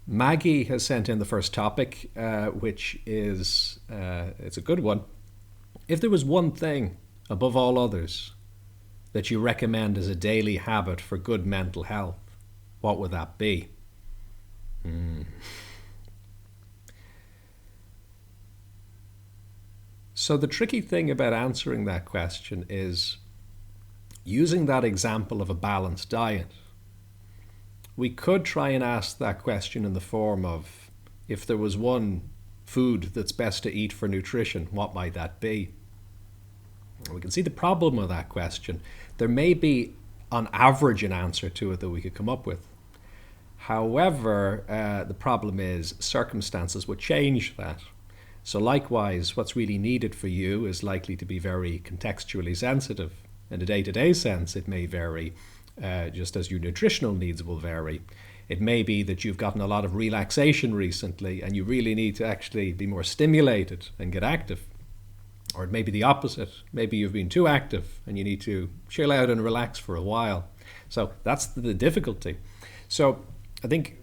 Maggie has sent in the first topic, which is it's a good one. If there was one thing above all others that you recommend as a daily habit for good mental health, what would that be? Hmm. So the tricky thing about answering that question is using that example of a balanced diet. We could try and ask that question in the form of, if there was one food that's best to eat for nutrition, what might that be? We can see the problem with that question. There may be, on average, an answer to it that we could come up with. However, the problem is circumstances would change that. So likewise, what's really needed for you is likely to be very contextually sensitive. In a day-to-day sense, it may vary, just as your nutritional needs will vary. It may be that you've gotten a lot of relaxation recently and you really need to actually be more stimulated and get active. Or it may be the opposite. Maybe you've been too active and you need to chill out and relax for a while. So that's the difficulty. So I think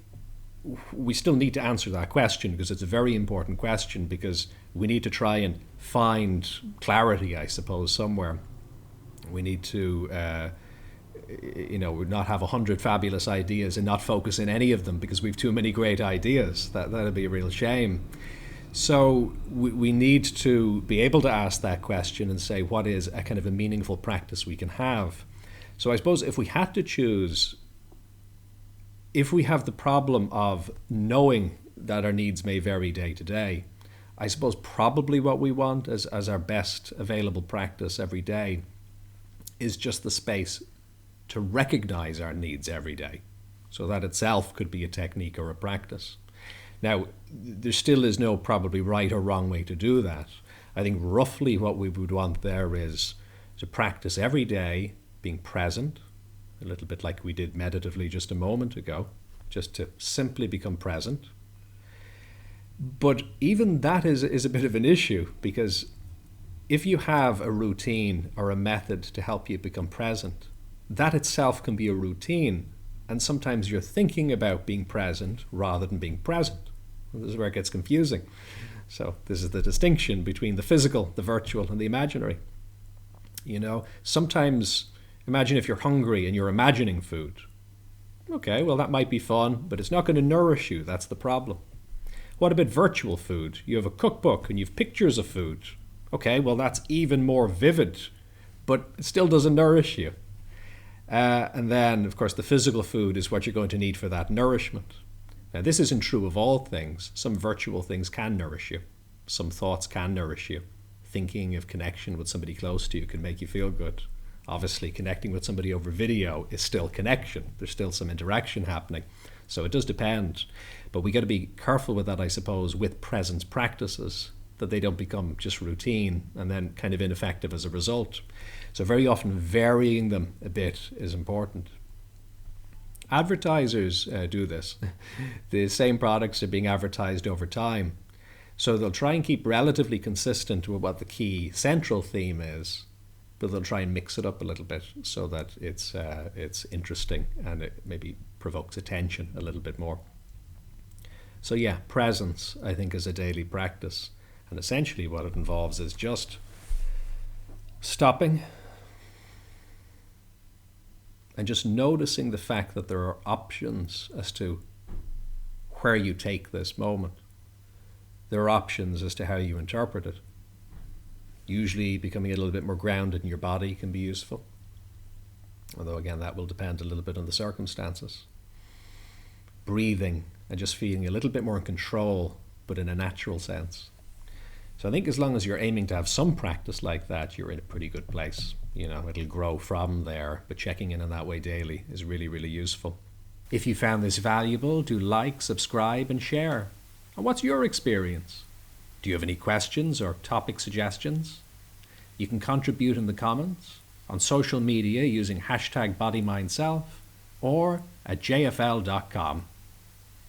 we still need to answer that question, because it's a very important question, because we need to try and find clarity, I suppose, somewhere. We need to not have 100 fabulous ideas and not focus in any of them because we've too many great ideas. That'd be a real shame. So we need to be able to ask that question and say, what is a kind of a meaningful practice we can have? So I suppose if we had to choose, if we have the problem of knowing that our needs may vary day to day, I suppose probably what we want as our best available practice every day is just the space to recognize our needs every day. So that itself could be a technique or a practice. Now, there still is no probably right or wrong way to do that. I think roughly what we would want there is to practice every day being present, a little bit like we did meditatively just a moment ago, just to simply become present. But even that is a bit of an issue, because if you have a routine or a method to help you become present, that itself can be a routine. And sometimes you're thinking about being present rather than being present. This is where it gets confusing. So this is the distinction between the physical, the virtual, and the imaginary. Sometimes imagine if you're hungry and you're imagining food. Okay, well, that might be fun, but it's not going to nourish you. That's the problem. What about virtual food? You have a cookbook and you have pictures of food. Okay, well, that's even more vivid, but it still doesn't nourish you. And then, of course, the physical food is what you're going to need for that nourishment. Now, this isn't true of all things. Some virtual things can nourish you. Some thoughts can nourish you. Thinking of connection with somebody close to you can make you feel good. Obviously, connecting with somebody over video is still connection. There's still some interaction happening. So it does depend. But we got to be careful with that, I suppose, with presence practices, that they don't become just routine and then kind of ineffective as a result. So very often varying them a bit is important. Advertisers do this. The same products are being advertised over time. So they'll try and keep relatively consistent with what the key central theme is, but they'll try and mix it up a little bit so that it's interesting and it maybe provokes attention a little bit more. So yeah, presence, I think, is a daily practice. And essentially what it involves is just stopping and just noticing the fact that there are options as to where you take this moment. There are options as to how you interpret it. Usually becoming a little bit more grounded in your body can be useful. Although again, that will depend a little bit on the circumstances. Breathing and just feeling a little bit more in control, but in a natural sense. So I think as long as you're aiming to have some practice like that, you're in a pretty good place. It'll grow from there, but checking in that way daily is really, really useful. If you found this valuable, do like, subscribe, and share. And what's your experience? Do you have any questions or topic suggestions? You can contribute in the comments, on social media using #BodyMindSelf, or at jfl.com.